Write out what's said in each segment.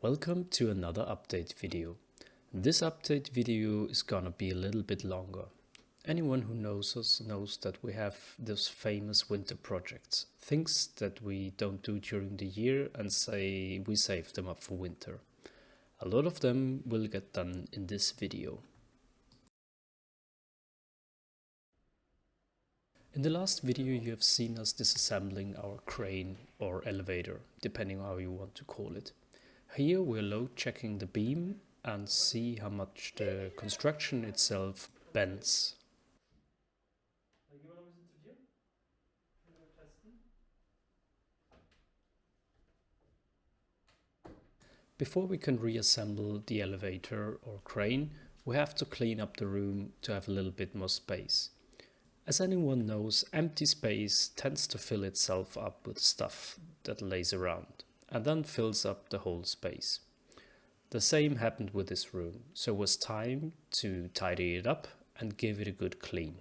Welcome to another update video. This update video is gonna be a little bit longer. Anyone who knows us knows that we have those famous winter projects, things that we don't do during the year and say we save them up for winter. A lot of them will get done in this video. In the last video you have seen us disassembling our crane or elevator, depending on how you want to call it. Here we're load checking the beam and see how much the construction itself bends. Before we can reassemble the elevator or crane, we have to clean up the room to have a little bit more space. As anyone knows, empty space tends to fill itself up with stuff that lays around and then fills up the whole space. The same happened with this room, so it was time to tidy it up and give it a good clean.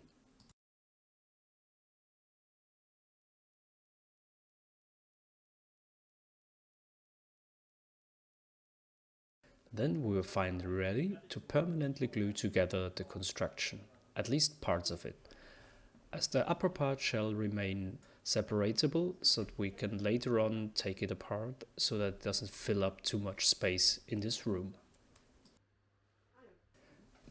Then we were finally ready to permanently glue together the construction, at least parts of it, as the upper part shall remain separatable so that we can later on take it apart so that it doesn't fill up too much space in this room.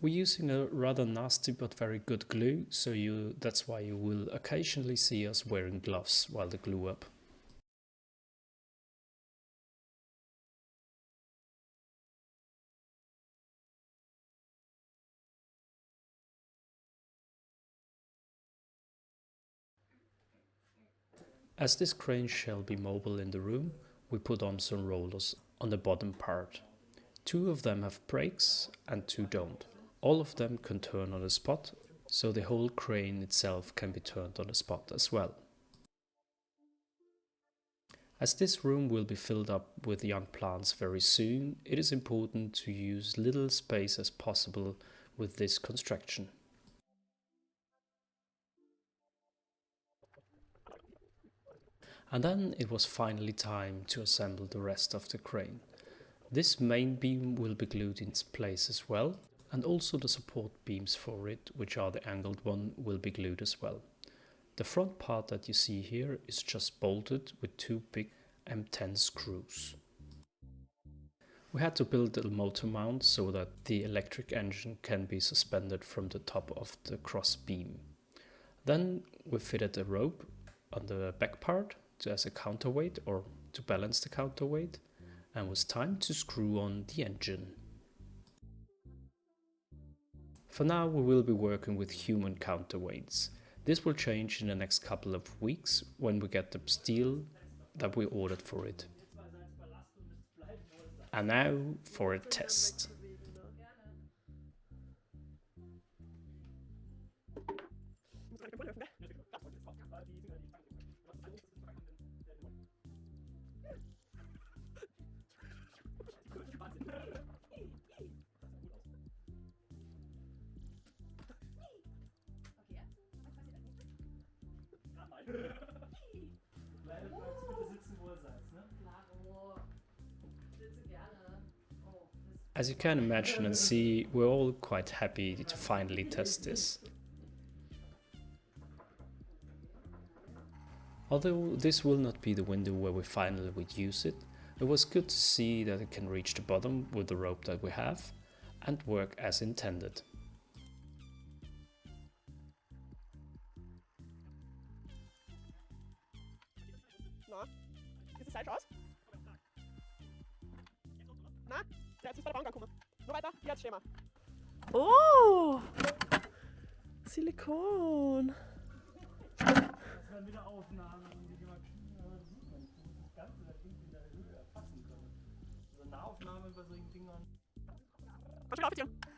We're using a rather nasty but very good glue, so that's why you will occasionally see us wearing gloves while the glue up. As this crane shall be mobile in the room, we put on some rollers on the bottom part. 2 of them have brakes and 2 don't. All of them can turn on the spot, so the whole crane itself can be turned on the spot as well. As this room will be filled up with young plants very soon, it is important to use little space as possible with this construction. And then it was finally time to assemble the rest of the crane. This main beam will be glued in place as well, and also the support beams for it, which are the angled one, will be glued as well. The front part that you see here is just bolted with 2 big M10 screws. We had to build a motor mount so that the electric engine can be suspended from the top of the cross beam. Then we fitted a rope on the back part as a counterweight or to balance the counterweight, and it was time to screw on the engine. For now we will be working with human counterweights. This will change in the next couple of weeks when we get the steel that we ordered for it. And now for a test. As you can imagine and see, we're all quite happy to finally test this. Although this will not be the window where we finally would use it, it was good to see that it can reach the bottom with the rope that we have and work as intended. Na, ist es falsch aus? Na, der hat sich bei der Bank angekommen. Nur weiter, hier als Schema. Oh! Silikon! Das werden wieder Aufnahmen, die man das Ganze da irgendwie in der Höhe erfassen können. So eine Nahaufnahme bei solchen Dingern. Mach schon auf jetzt hier!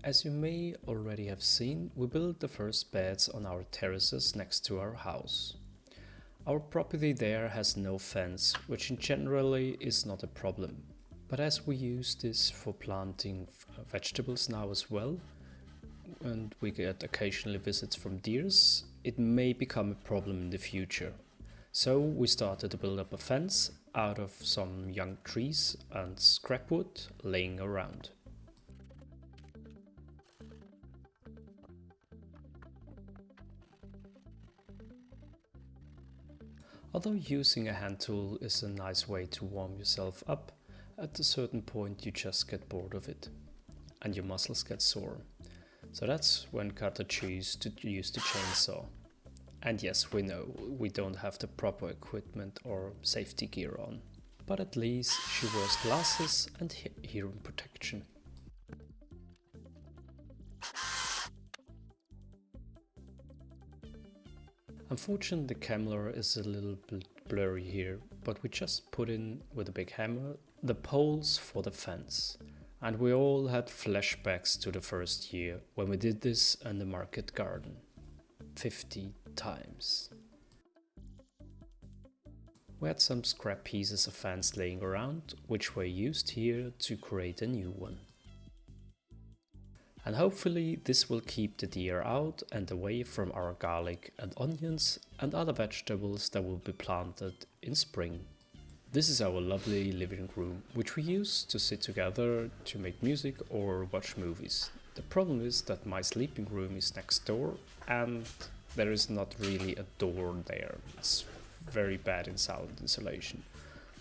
As you may already have seen, we built the first beds on our terraces next to our house. Our property there has no fence, which in generally is not a problem. But as we use this for planting vegetables now as well, and we get occasionally visits from deers, it may become a problem in the future. So we started to build up a fence out of some young trees and scrap wood laying around. Although using a hand tool is a nice way to warm yourself up, at a certain point you just get bored of it and your muscles get sore. So that's when Kata chose to use the chainsaw. And yes, we know we don't have the proper equipment or safety gear on, but at least she wears glasses and hearing protection. Unfortunately, the camera is a little bit blurry here, but we just put in with a big hammer the poles for the fence. And we all had flashbacks to the first year when we did this in the market garden. 50 times. We had some scrap pieces of fence laying around, which were used here to create a new one. And hopefully this will keep the deer out and away from our garlic and onions and other vegetables that will be planted in spring. This is our lovely living room, which we use to sit together to make music or watch movies. The problem is that my sleeping room is next door and there is not really a door there. It's very bad in sound insulation.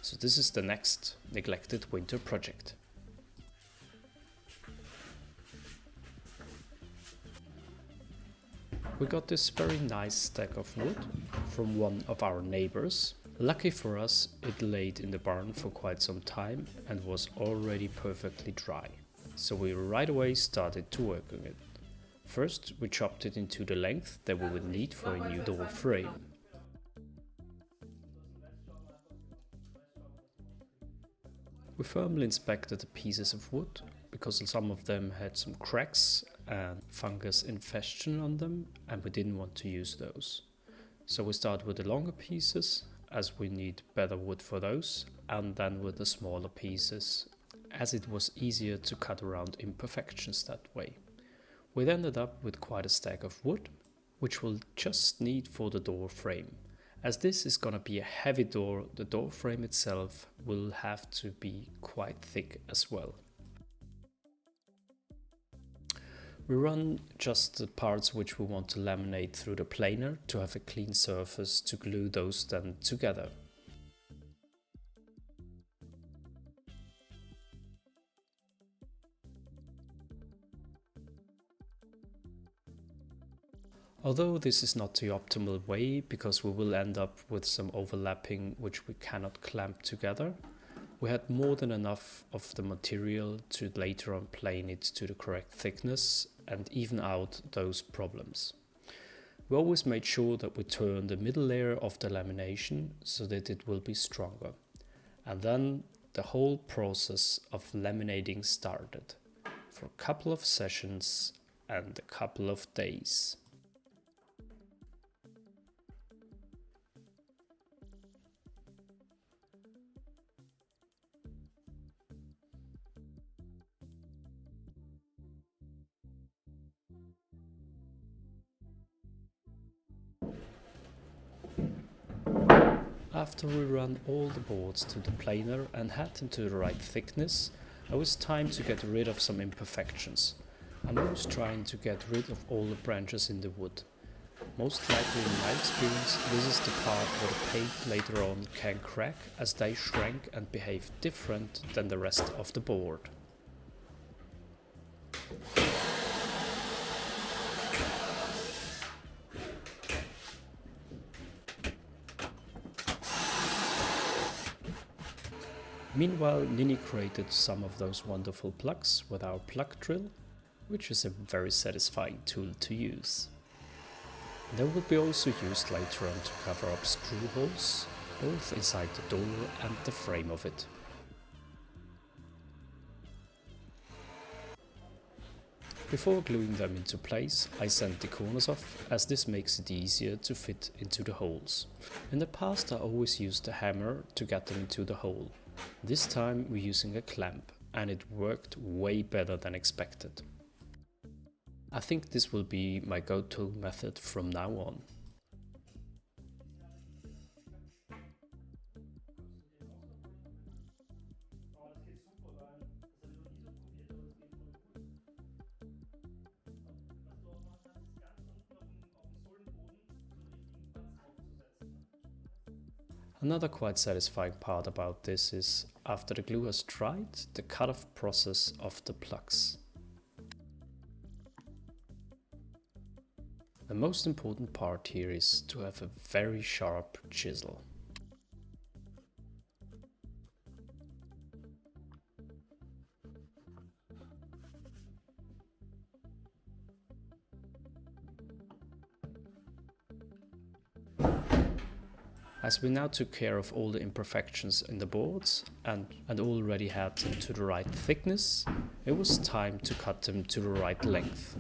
So this is the next neglected winter project. We got this very nice stack of wood from one of our neighbors. Lucky for us, it laid in the barn for quite some time and was already perfectly dry. So we right away started to work on it. First, we chopped it into the length that we would need for a new door frame. We firmly inspected the pieces of wood because some of them had some cracks and fungus infestation on them, and we didn't want to use those. So we started with the longer pieces, as we need better wood for those, and then with the smaller pieces, as it was easier to cut around imperfections that way. We ended up with quite a stack of wood, which we'll just need for the door frame. As this is gonna be a heavy door, the door frame itself will have to be quite thick as well. We run just the parts which we want to laminate through the planer to have a clean surface to glue those then together. Although this is not the optimal way because we will end up with some overlapping which we cannot clamp together, we had more than enough of the material to later on plane it to the correct thickness and even out those problems. We always made sure that we turn the middle layer of the lamination so that it will be stronger. And then the whole process of laminating started for a couple of sessions and a couple of days. After we run all the boards to the planer and had them to the right thickness, it was time to get rid of some imperfections. I'm always trying to get rid of all the branches in the wood. Most likely in my experience, this is the part where the paint later on can crack as they shrank and behave different than the rest of the board. Meanwhile, Nini created some of those wonderful plugs with our plug drill, which is a very satisfying tool to use. They will be also used later on to cover up screw holes, both inside the door and the frame of it. Before gluing them into place, I sand the corners off, as this makes it easier to fit into the holes. In the past I always used a hammer to get them into the hole. This time we're using a clamp, and it worked way better than expected. I think this will be my go-to method from now on. Another quite satisfying part about this is, after the glue has dried, the cut-off process of the plugs. The most important part here is to have a very sharp chisel. As we now took care of all the imperfections in the boards and already had them to the right thickness, it was time to cut them to the right length.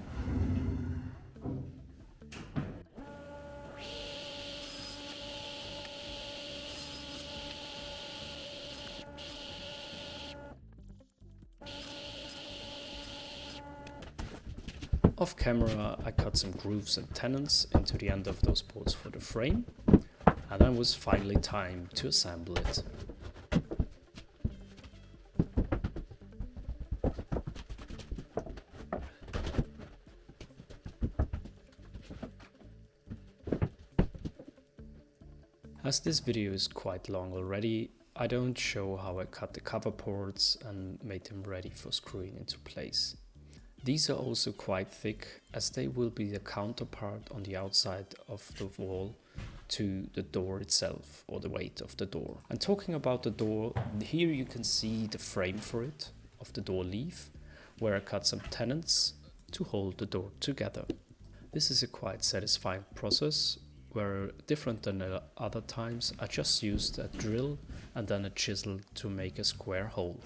Off camera I cut some grooves and tenons into the end of those boards for the frame, and then it was finally time to assemble it. As this video is quite long already, I don't show how I cut the cover boards and made them ready for screwing into place. These are also quite thick, as they will be the counterpart on the outside of the wall to the door itself, or the weight of the door. And talking about the door, here you can see the frame for it, of the door leaf, where I cut some tenons to hold the door together. This is a quite satisfying process, where different than other times I just used a drill and then a chisel to make a square hole.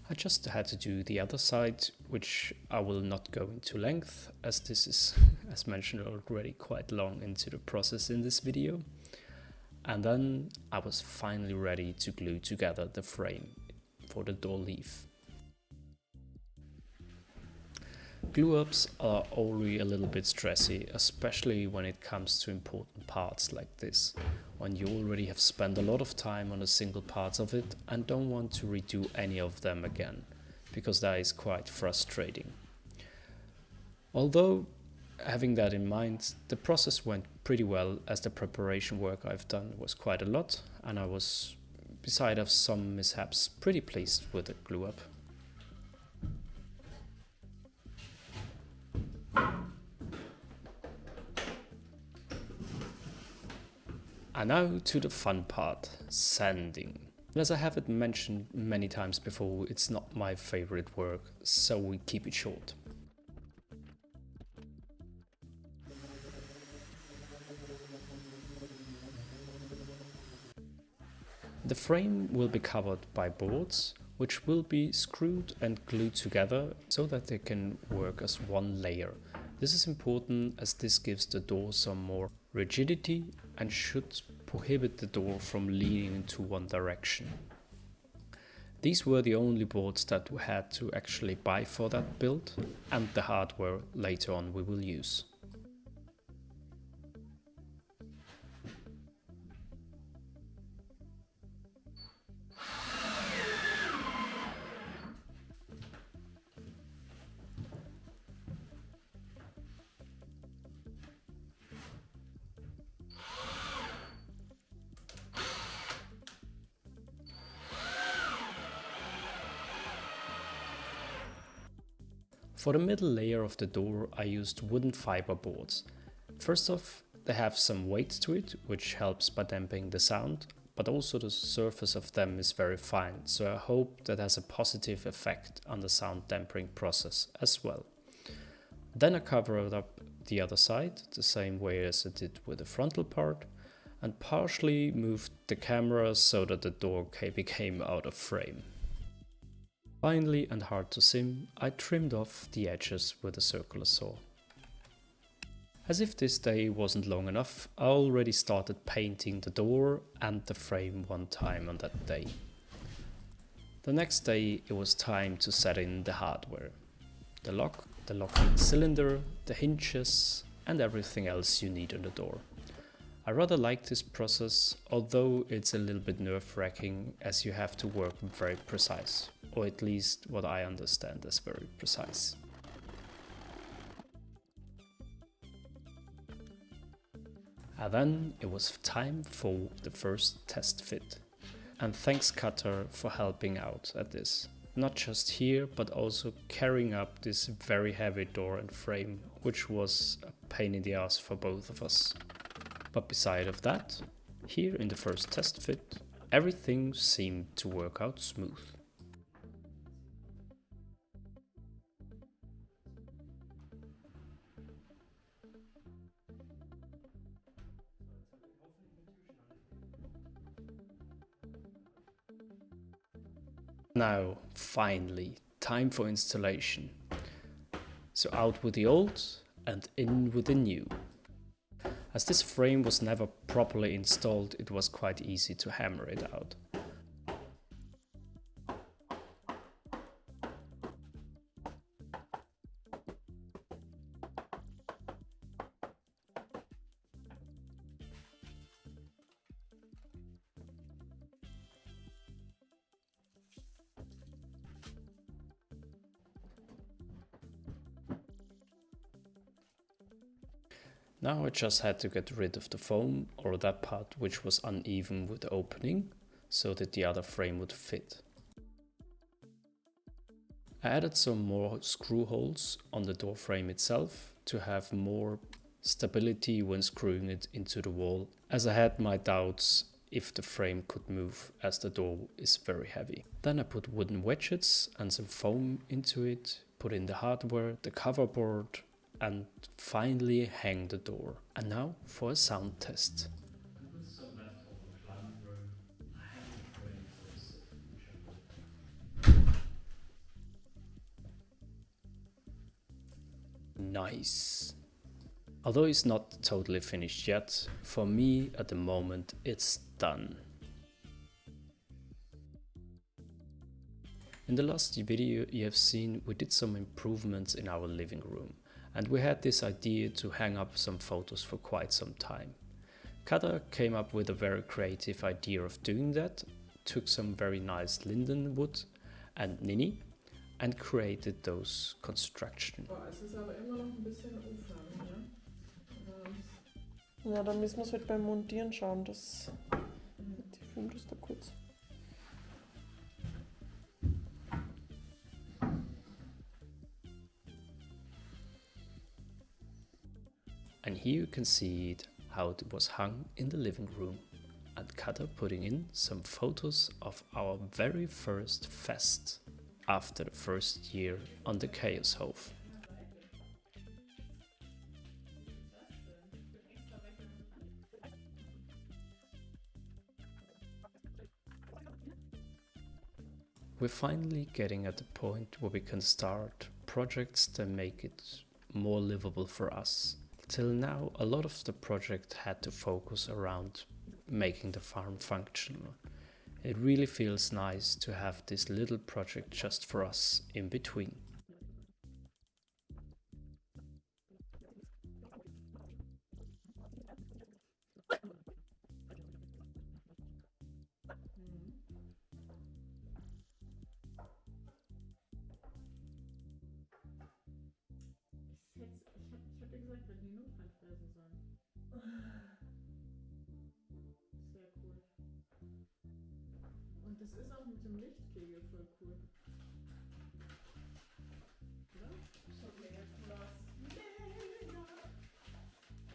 I just had to do the other side, which I will not go into length, as this is, as mentioned already, quite long into the process in this video. And then I was finally ready to glue together the frame for the door leaf. Glue ups are already a little bit stressy, especially when it comes to important parts like this, when you already have spent a lot of time on a single part of it and don't want to redo any of them again, because that is quite frustrating. Although, having that in mind, the process went pretty well, as the preparation work I've done was quite a lot, and I was, beside of some mishaps, pretty pleased with the glue up. And now to the fun part, sanding. As I have mentioned many times before, it's not my favorite work, so we keep it short. The frame will be covered by boards, which will be screwed and glued together so that they can work as one layer. This is important, as this gives the door some more rigidity and should prohibit the door from leaning into one direction. These were the only boards that we had to actually buy for that build, and the hardware later on we will use. For the middle layer of the door I used wooden fiber boards. First off, they have some weight to it, which helps by dampening the sound, but also the surface of them is very fine, so I hope that has a positive effect on the sound dampening process as well. Then I covered up the other side the same way as I did with the frontal part, and partially moved the camera so that the door became out of frame. Finally, and hard to sim, I trimmed off the edges with a circular saw. As if this day wasn't long enough, I already started painting the door and the frame one time on that day. The next day it was time to set in the hardware. The lock, the locking cylinder, the hinges and everything else you need on the door. I rather like this process, although it's a little bit nerve-wracking as you have to work very precise, or at least what I understand as very precise. And then it was time for the first test fit. And thanks Cha0sHof for helping out at this. Not just here, but also carrying up this very heavy door and frame, which was a pain in the ass for both of us. But beside of that, here in the first test fit, everything seemed to work out smooth. Now, finally, time for installation. So out with the old and in with the new. As this frame was never properly installed, it was quite easy to hammer it out. Now I just had to get rid of the foam, or that part which was uneven with the opening, so that the other frame would fit. I added some more screw holes on the door frame itself to have more stability when screwing it into the wall, as I had my doubts if the frame could move as the door is very heavy. Then I put wooden wedges and some foam into it, put in the hardware, the cover board, and finally hang the door. And now for a sound test. Nice. Although it's not totally finished yet, for me at the moment it's done. In the last video you have seen we did some improvements in our living room. And we had this idea to hang up some photos for quite some time. Cha0sHof came up with a very creative idea of doing that, took some very nice linden wood and Nini and created those constructions. Es ist aber immer noch ein bisschen aufwendig, ja? Ja, dann müssen wir es halt beim Montieren schauen, dass die filmt das da kurz. And here you can see it, how it was hung in the living room, and Cha0sHof putting in some photos of our very first fest after the first year on the Cha0sHof. We're finally getting at the point where we can start projects that make it more livable for us. Till now, a lot of the project had to focus around making the farm functional. It really feels nice to have this little project just for us in between. Ich hab dir gesagt, wir hätten die Notwand fräsen sollen. Sehr cool. Und das ist auch mit dem Lichtkegel voll cool. Oder? Schaut mega cool aus. Mega!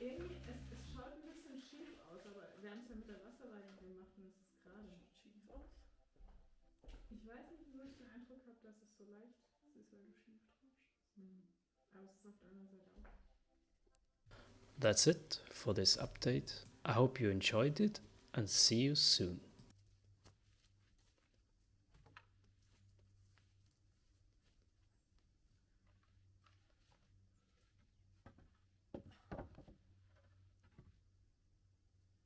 Irgendwie, es schaut ein bisschen schief aus, aber wir haben es ja mit der Wasserreinigung gemacht und es ist gerade. Schief aus? Ich weiß nicht, wo ich den Eindruck habe, dass es so leicht ist, weil du schief drauf schaust. Aber es ist auf der anderen Seite auch. That's it for this update. I hope you enjoyed it and see you soon.